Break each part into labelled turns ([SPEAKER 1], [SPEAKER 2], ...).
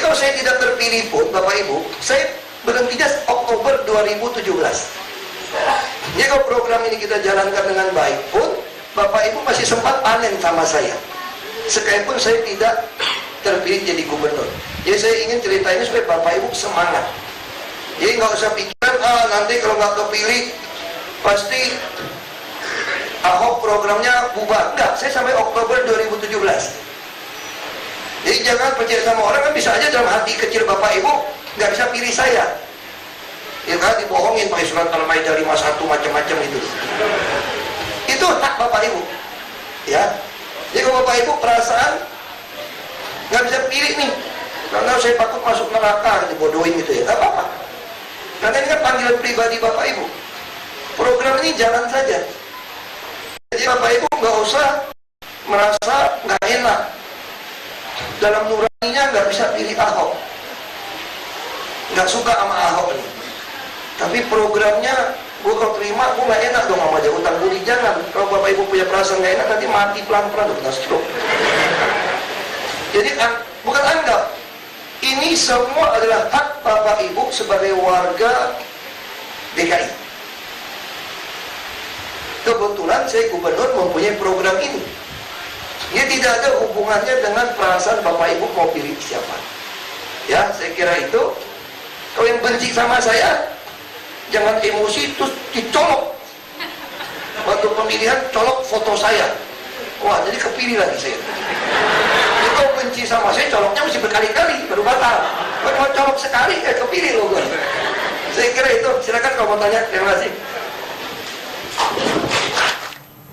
[SPEAKER 1] kalau saya tidak terpilih pun, Bapak Ibu, saya berhentinya Oktober 2017. Jadi kalau program ini kita jalankan dengan baik pun, Bapak Ibu masih sempat panen sama saya. Sekalipun saya tidak terpilih jadi gubernur. Jadi saya ingin cerita ini supaya Bapak Ibu semangat. Jadi nggak usah pikiran, nanti kalau nggak kepilih pasti Ahok programnya bubar. Enggak, saya sampai Oktober 2017. Jadi jangan percaya sama orang, kan bisa aja dalam hati kecil Bapak Ibu nggak bisa pilih saya. Ya kan, dibohongin pakai surat Al-Maidah 51 macam-macam itu. Itu hak Bapak Ibu. Ya. Jadi kalau Bapak Ibu perasaan nggak bisa pilih nih, karena saya takut masuk neraka, dibodohin gitu ya, nggak apa-apa. Karena ini kan panggilan pribadi Bapak Ibu. Program ini jalan saja. Jadi Bapak Ibu nggak usah merasa nggak enak. Dalam nuraninya nggak bisa pilih Ahok. Nggak suka sama Ahok ini. Tapi programnya, gue kalau terima, gue nggak enak dong sama dia. Utang budi jangan. Kalau Bapak Ibu punya perasaan nggak enak, nanti mati pelan-pelan, udah kena stroke. Jadi bukan anggap. Ini semua adalah hak Bapak Ibu sebagai warga DKI. Kebetulan saya gubernur mempunyai program ini. Ini tidak ada hubungannya dengan perasaan Bapak Ibu mau pilih siapa. Ya, saya kira itu. Kalau yang benci sama saya, jangan emosi terus dicolok. Waktu pemilihan colok foto saya. Wah, jadi kepilih lagi saya. Jadi kalau benci sama saya, coloknya mesti berkali-kali baru batal. Kalau colok sekali, kepilih loh gue. Saya kira itu. Silakan kalau mau tanya. Terima kasih.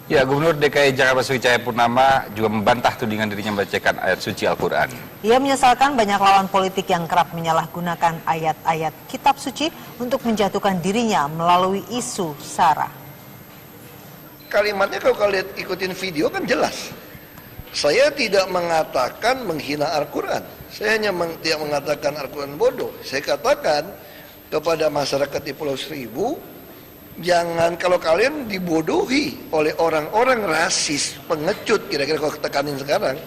[SPEAKER 2] Ya, Gubernur DKI Jakarta Basuki Cahayapurnama juga membantah tudingan dirinya membacakan ayat suci Al-Quran.
[SPEAKER 3] Ia menyesalkan banyak lawan politik yang kerap menyalahgunakan ayat-ayat kitab suci untuk menjatuhkan dirinya melalui isu SARA.
[SPEAKER 1] Kalimatnya kalau kalian ikutin video kan jelas. Saya tidak mengatakan menghina Al-Quran. Saya hanya tidak mengatakan Al-Quran bodoh. Saya katakan kepada masyarakat di Pulau Seribu, jangan kalau kalian dibodohi oleh orang-orang rasis, pengecut, kira-kira kalau tekanin sekarang,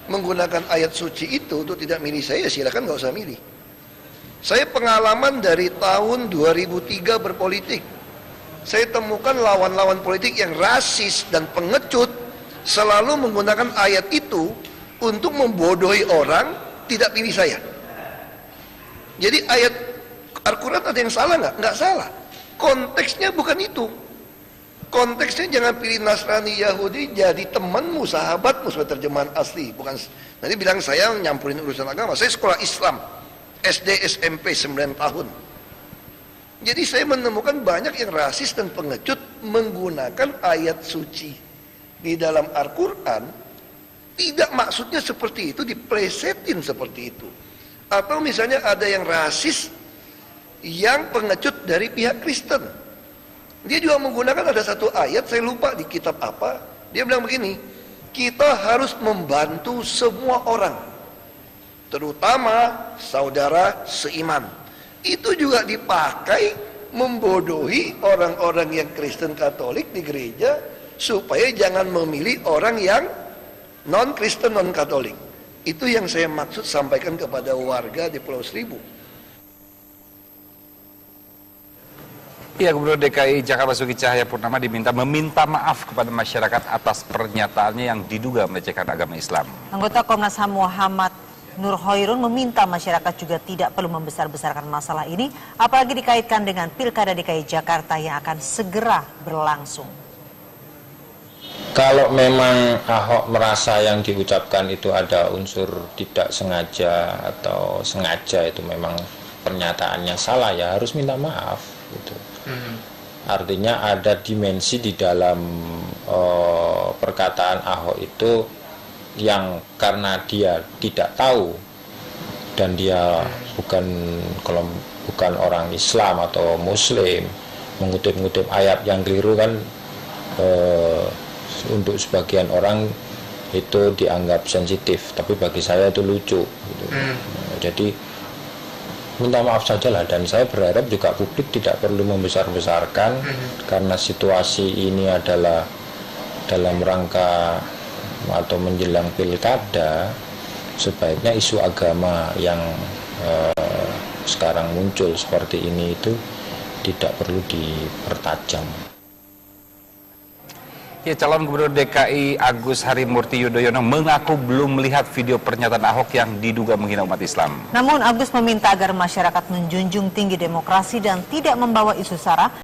[SPEAKER 1] menggunakan ayat suci itu untuk tidak milih saya, silakan nggak usah milih. Saya pengalaman dari tahun 2003 berpolitik. Saya temukan lawan-lawan politik yang rasis dan pengecut selalu menggunakan ayat itu untuk membodohi orang tidak pilih saya. Jadi ayat Al-Quran ada yang salah nggak? Nggak salah. Konteksnya bukan itu. Konteksnya jangan pilih Nasrani Yahudi jadi temanmu, sahabatmu, sebagai terjemahan asli. Bukan nanti bilang saya nyampurin urusan agama. Saya sekolah Islam, SD, SMP 9 tahun. Jadi saya menemukan banyak yang rasis dan pengecut menggunakan ayat suci di dalam Al-Quran. Tidak maksudnya seperti itu, diplesetin seperti itu. Atau misalnya ada yang rasis yang pengecut dari pihak Kristen. Dia juga menggunakan ada satu ayat, saya lupa di kitab apa. Dia bilang begini, kita harus membantu semua orang, terutama saudara seiman. Itu juga dipakai membodohi orang-orang yang Kristen Katolik di gereja supaya jangan memilih orang yang non-Kristen, non-Katolik. Itu yang saya maksud sampaikan kepada warga di Pulau Seribu.
[SPEAKER 2] Ya, Gubernur DKI Jakarta Basuki Cahayapurnama meminta maaf kepada masyarakat atas pernyataannya yang diduga melecehkan agama Islam.
[SPEAKER 3] Anggota Komnas HAM Muhammad Nur Hoirun meminta masyarakat juga tidak perlu membesar-besarkan masalah ini, apalagi dikaitkan dengan Pilkada DKI Jakarta yang akan segera berlangsung.
[SPEAKER 4] Kalau memang Ahok merasa yang diucapkan itu ada unsur tidak sengaja atau sengaja, itu memang pernyataannya salah, ya harus minta maaf gitu. Artinya ada dimensi di dalam perkataan Ahok itu yang karena dia tidak tahu dan dia bukan orang Islam atau Muslim, mengutip-ngutip ayat yang keliru kan, untuk sebagian orang itu dianggap sensitif, tapi bagi saya itu lucu gitu. Jadi minta maaf saja lah, dan saya berharap juga publik tidak perlu membesar-besarkan karena situasi ini adalah dalam rangka atau menjelang pilkada. sebaiknya isu agama yang sekarang muncul seperti ini itu tidak perlu dipertajam.
[SPEAKER 2] Ya, calon Gubernur DKI Agus Harimurti Yudhoyono mengaku belum melihat video pernyataan Ahok yang diduga menghina umat Islam.
[SPEAKER 3] Namun Agus meminta agar masyarakat menjunjung tinggi demokrasi dan tidak membawa isu sara.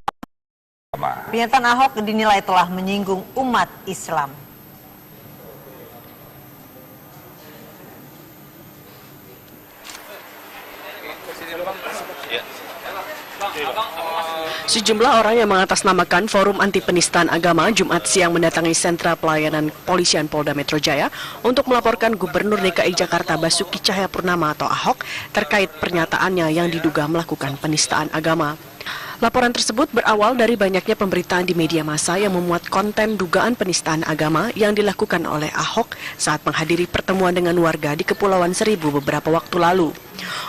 [SPEAKER 3] Pernyataan Ahok dinilai telah menyinggung umat Islam.
[SPEAKER 5] Sejumlah orang yang mengatasnamakan Forum Anti Penistaan Agama Jumat siang mendatangi sentra pelayanan Polisian Polda Metro Jaya untuk melaporkan Gubernur DKI Jakarta Basuki Cahayapurnama atau Ahok terkait pernyataannya yang diduga melakukan penistaan agama. Laporan tersebut berawal dari banyaknya pemberitaan di media massa yang memuat konten dugaan penistaan agama yang dilakukan oleh Ahok saat menghadiri pertemuan dengan warga di Kepulauan Seribu beberapa waktu lalu.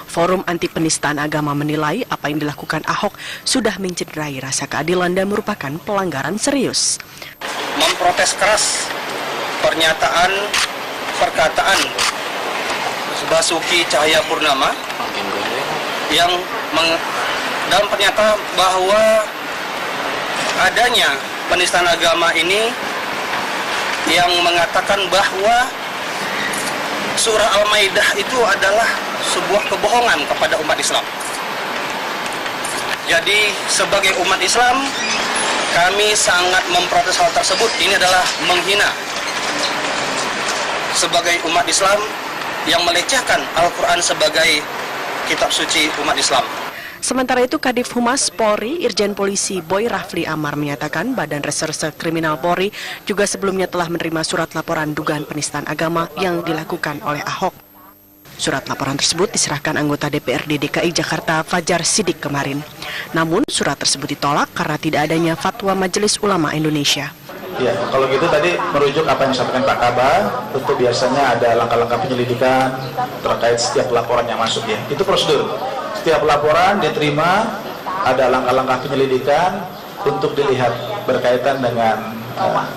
[SPEAKER 5] Forum Anti Penistaan Agama menilai apa yang dilakukan Ahok sudah mencederai rasa keadilan dan merupakan pelanggaran serius.
[SPEAKER 6] Memprotes keras perkataan Basuki Cahayapurnama yang dalam pernyataan bahwa adanya penistaan agama ini yang mengatakan bahwa surah Al-Maidah itu adalah sebuah kebohongan kepada umat Islam. Jadi sebagai umat Islam kami sangat memprotes hal tersebut. Ini adalah menghina sebagai umat Islam yang melecehkan Al-Quran sebagai kitab suci umat Islam.
[SPEAKER 5] Sementara itu, Kadif Humas Polri, Irjen Polisi Boy Rafli Amar menyatakan Badan Reserse Kriminal Polri juga sebelumnya telah menerima surat laporan dugaan penistaan agama yang dilakukan oleh Ahok. Surat laporan tersebut diserahkan anggota DPRD DKI Jakarta Fajar Sidik kemarin. Namun, surat tersebut ditolak karena tidak adanya fatwa Majelis Ulama Indonesia.
[SPEAKER 7] Ya, kalau gitu tadi merujuk apa yang disampaikan Pak Kabah, tentu biasanya ada langkah-langkah penyelidikan terkait setiap laporan yang masuk ya. Itu prosedur. Setiap laporan diterima, ada langkah-langkah penyelidikan untuk dilihat berkaitan dengan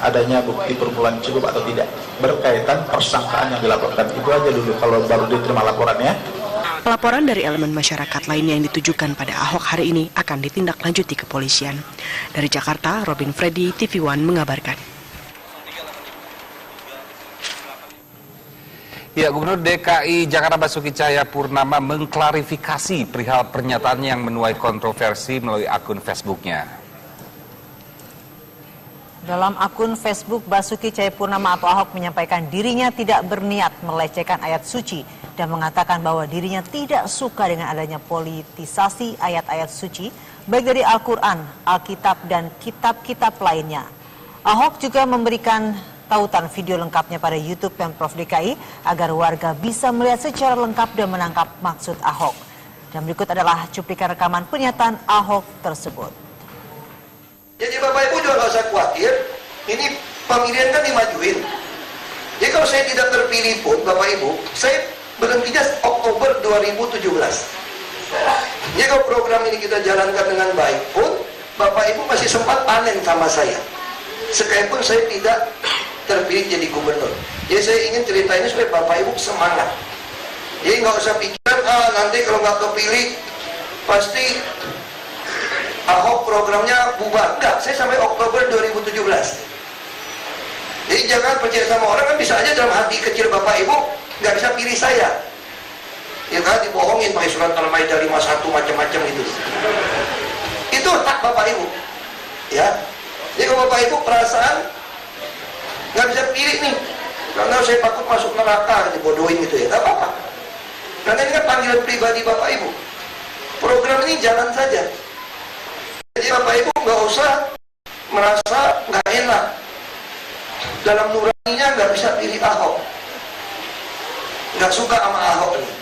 [SPEAKER 7] adanya bukti permulaan cukup atau tidak, berkaitan persangkaan yang dilaporkan. Itu aja dulu kalau baru diterima laporannya.
[SPEAKER 5] Pelaporan dari elemen masyarakat lainnya yang ditujukan pada Ahok hari ini akan ditindaklanjuti kepolisian. Dari Jakarta, Robin Freddy, TV One mengabarkan.
[SPEAKER 2] Ya, Gubernur DKI Jakarta Basuki Cahayapurnama mengklarifikasi perihal pernyataannya yang menuai kontroversi melalui akun Facebooknya.
[SPEAKER 3] Dalam akun Facebook, Basuki Cahayapurnama atau Ahok menyampaikan dirinya tidak berniat melecehkan ayat suci dan mengatakan bahwa dirinya tidak suka dengan adanya politisasi ayat-ayat suci, baik dari Al-Quran, Alkitab, dan kitab-kitab lainnya. Ahok juga memberikan tautan video lengkapnya pada YouTube Pemprov DKI agar warga bisa melihat secara lengkap dan menangkap maksud Ahok. Dan berikut adalah cuplikan rekaman pernyataan Ahok tersebut.
[SPEAKER 1] Jadi Bapak Ibu juga nggak usah khawatir, ini pemilihan kan dimajuin. Jadi kalau saya tidak terpilih pun Bapak Ibu, saya berhentinya Oktober 2017. Jadi kalau program ini kita jalankan dengan baik pun, Bapak Ibu masih sempat panen sama saya. Sekalipun saya tidak terpilih jadi gubernur. Jadi saya ingin cerita ini supaya Bapak Ibu semangat. Jadi nggak usah pikiran, nanti kalau nggak kepilih pasti Ahok programnya bubar. Enggak, saya sampai Oktober 2017. Jadi jangan percaya sama orang, kan bisa aja dalam hati kecil Bapak Ibu nggak bisa pilih saya. Ya kan, dibohongin pakai surat Al-Maidah 51 macam-macam itu. Itu hak Bapak Ibu. Ya. Jadi kalau Bapak Ibu perasaan nggak bisa pilih nih, karena saya takut masuk neraka, dibodohin gitu ya, nggak apa-apa. Karena ini kan panggilan pribadi Bapak Ibu. Program ini jalan saja. Jadi Bapak Ibu nggak usah merasa nggak enak. Dalam nuraninya nggak bisa pilih Ahok. Nggak suka sama Ahok ini.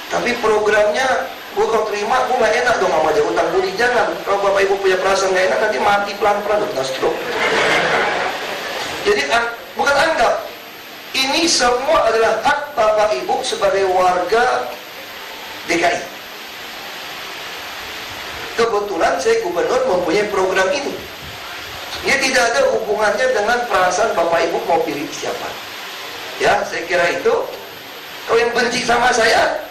[SPEAKER 1] Tapi programnya, gue kalau terima, gue nggak enak dong sama dia. Utang budi jangan. Kalau Bapak Ibu punya perasaan nggak enak, nanti mati pelan-pelan, udah stroke. Jadi bukan anggap. Ini semua adalah hak Bapak Ibu sebagai warga DKI. Kebetulan saya gubernur mempunyai program ini. Dia tidak ada hubungannya dengan perasaan Bapak Ibu mau pilih siapa. Ya, saya kira itu. Kau yang benci sama saya,